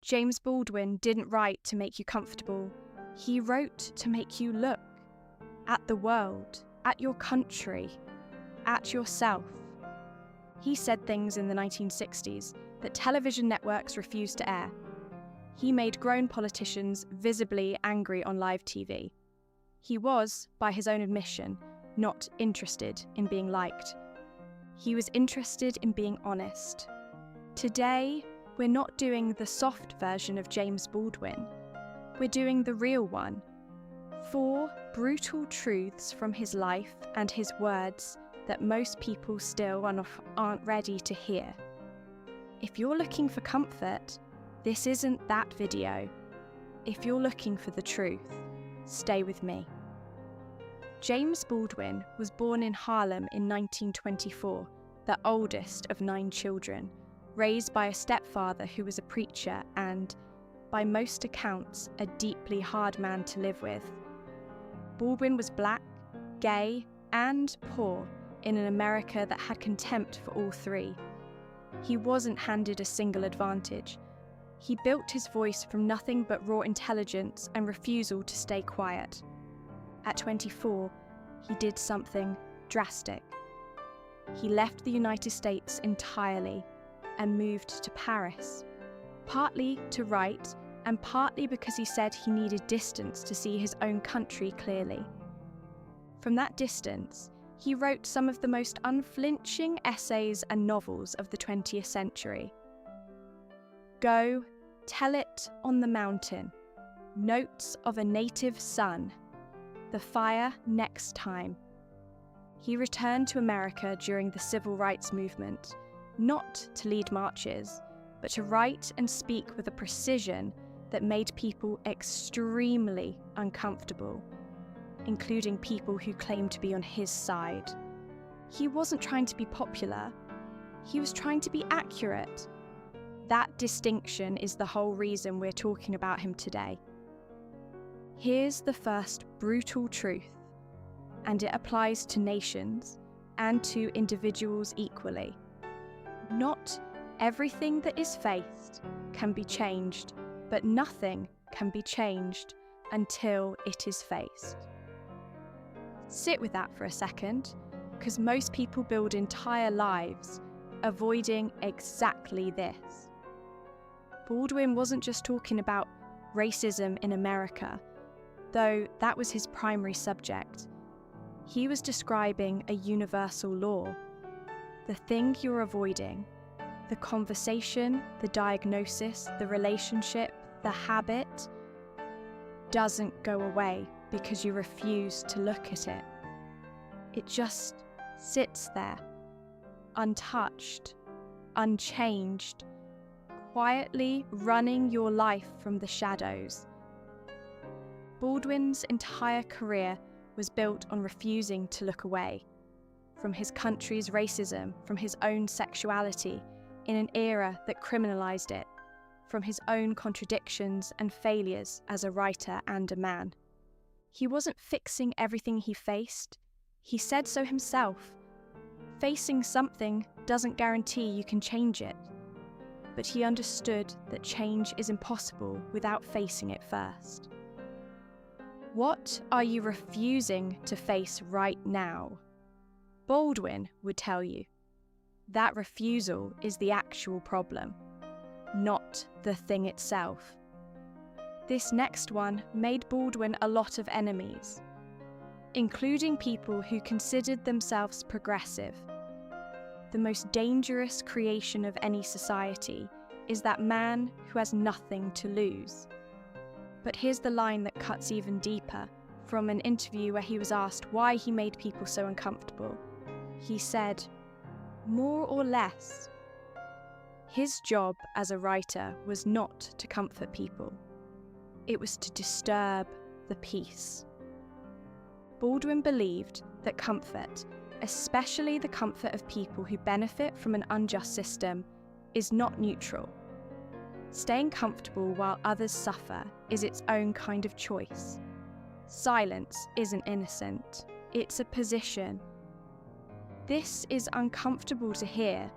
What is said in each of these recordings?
James Baldwin didn't write to make you comfortable. He wrote to make you look at the world, at your country, at yourself. He said things in the 1960s that television networks refused to air. He made grown politicians visibly angry on live TV. He was, by his own admission, not interested in being liked. He was interested in being honest. Today, we're not doing the soft version of James Baldwin. We're doing the real one. 4 brutal truths from his life and his words that most people still aren't ready to hear. If you're looking for comfort, this isn't that video. If you're looking for the truth, stay with me. James Baldwin was born in Harlem in 1924, the oldest of 9 children, raised by a stepfather who was a preacher and, by most accounts, a deeply hard man to live with. Baldwin was black, gay, and poor in an America that had contempt for all 3. He wasn't handed a single advantage. He built his voice from nothing but raw intelligence and refusal to stay quiet. At 24, he did something drastic. He left the United States entirely and moved to Paris, partly to write and partly because he said he needed distance to see his own country clearly. From that distance, he wrote some of the most unflinching essays and novels of the 20th century. Go, Tell It on the Mountain, Notes of a Native Son, The Fire Next Time. He returned to America during the Civil Rights Movement, not to lead marches, but to write and speak with a precision that made people extremely uncomfortable, including people who claimed to be on his side. He wasn't trying to be popular, he was trying to be accurate. That distinction is the whole reason we're talking about him today. Here's the first brutal truth, and it applies to nations and to individuals equally. Not everything that is faced can be changed, but nothing can be changed until it is faced. Sit with that for a second, because most people build entire lives avoiding exactly this. Baldwin wasn't just talking about racism in America, though that was his primary subject. He was describing a universal law. The thing you're avoiding, the conversation, the diagnosis, the relationship, the habit, doesn't go away because you refuse to look at it. It just sits there, untouched, unchanged, quietly running your life from the shadows. Baldwin's entire career was built on refusing to look away from his country's racism, from his own sexuality in an era that criminalized it, from his own contradictions and failures as a writer and a man. He wasn't fixing everything he faced. He said so himself. Facing something doesn't guarantee you can change it. But he understood that change is impossible without facing it first. What are you refusing to face right now? Baldwin would tell you that refusal is the actual problem, not the thing itself. This next one made Baldwin a lot of enemies, including people who considered themselves progressive. The most dangerous creation of any society is that man who has nothing to lose. But here's the line that cuts even deeper, from an interview where he was asked why he made people so uncomfortable. He said, more or less. His job as a writer was not to comfort people. It was to disturb the peace. Baldwin believed that comfort, especially the comfort of people who benefit from an unjust system, is not neutral. Staying comfortable while others suffer is its own kind of choice. Silence isn't innocent, it's a position. This is uncomfortable to hear,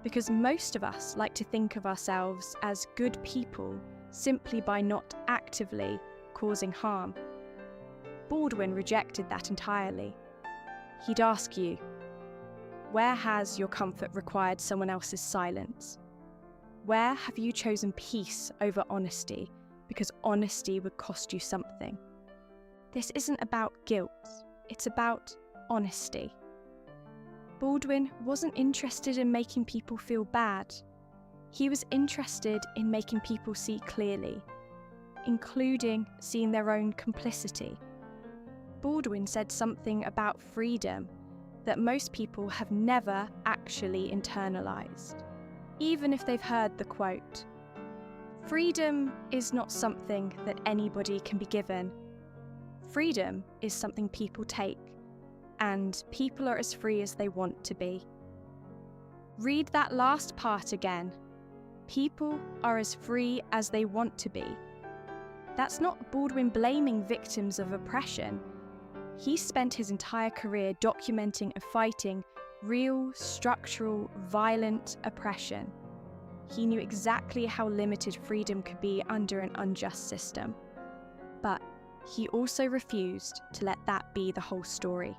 because most of us like to think of ourselves as good people simply by not actively causing harm. Baldwin rejected that entirely. He'd ask you, where has your comfort required someone else's silence? Where have you chosen peace over honesty because honesty would cost you something? This isn't about guilt, it's about honesty. Baldwin wasn't interested in making people feel bad. He was interested in making people see clearly, including seeing their own complicity. Baldwin said something about freedom that most people have never actually internalized, even if they've heard the quote. Freedom is not something that anybody can be given. Freedom is something people take, and people are as free as they want to be. Read that last part again. People are as free as they want to be. That's not Baldwin blaming victims of oppression. He spent his entire career documenting and fighting real, structural, violent oppression. He knew exactly how limited freedom could be under an unjust system. But he also refused to let that be the whole story.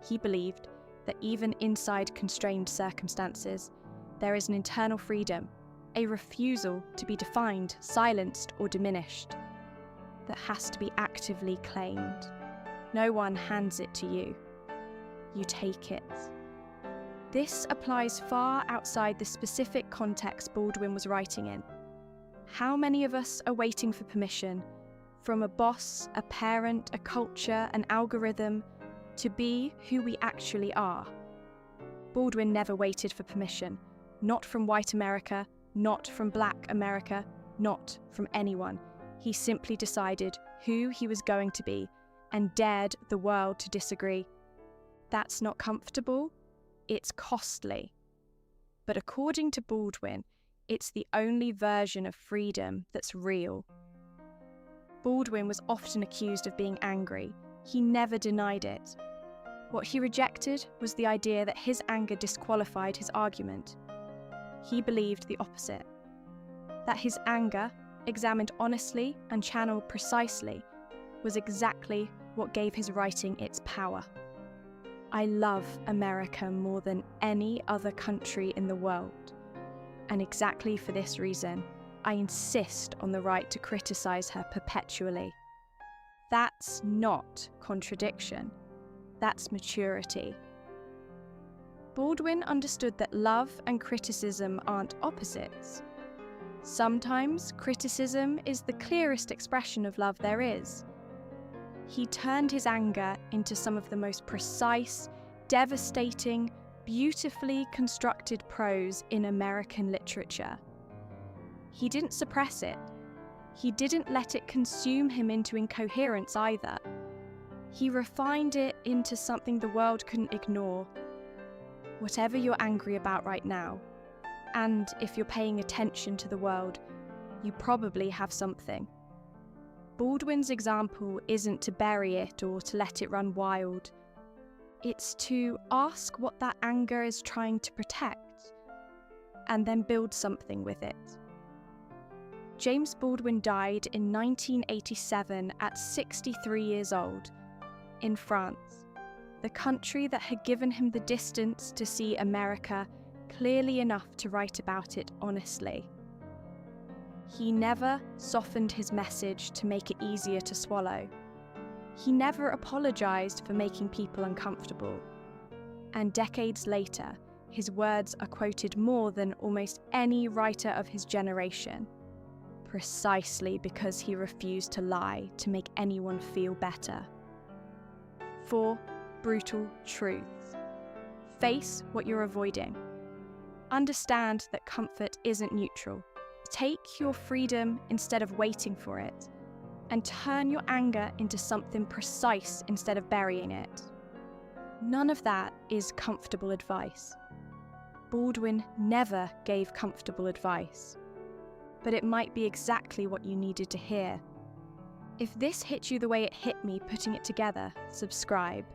He believed that even inside constrained circumstances, there is an internal freedom, a refusal to be defined, silenced, or diminished, that has to be actively claimed. No one hands it to you. You take it. This applies far outside the specific context Baldwin was writing in. How many of us are waiting for permission from a boss, a parent, a culture, an algorithm, to be who we actually are? Baldwin never waited for permission, not from white America, not from black America, not from anyone. He simply decided who he was going to be and dared the world to disagree. That's not comfortable, it's costly. But according to Baldwin, it's the only version of freedom that's real. Baldwin was often accused of being angry. He never denied it. What he rejected was the idea that his anger disqualified his argument. He believed the opposite, that his anger, examined honestly and channeled precisely, was exactly what gave his writing its power. I love America more than any other country in the world, and exactly for this reason, I insist on the right to criticize her perpetually. That's not contradiction. That's maturity. Baldwin understood that love and criticism aren't opposites. Sometimes criticism is the clearest expression of love there is. He turned his anger into some of the most precise, devastating, beautifully constructed prose in American literature. He didn't suppress it. He didn't let it consume him into incoherence either. He refined it into something the world couldn't ignore. Whatever you're angry about right now, and if you're paying attention to the world, you probably have something. Baldwin's example isn't to bury it or to let it run wild. It's to ask what that anger is trying to protect, and then build something with it. James Baldwin died in 1987 at 63 years old, in France, the country that had given him the distance to see America clearly enough to write about it honestly. He never softened his message to make it easier to swallow. He never apologized for making people uncomfortable. And decades later, his words are quoted more than almost any writer of his generation, precisely because he refused to lie to make anyone feel better. 4 brutal truths. Face what you're avoiding. Understand that comfort isn't neutral. Take your freedom instead of waiting for it, and turn your anger into something precise instead of burying it. None of that is comfortable advice. Baldwin never gave comfortable advice, but it might be exactly what you needed to hear. If this hit you the way it hit me putting it together, subscribe.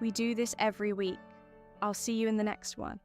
We do this every week. I'll see you in the next one.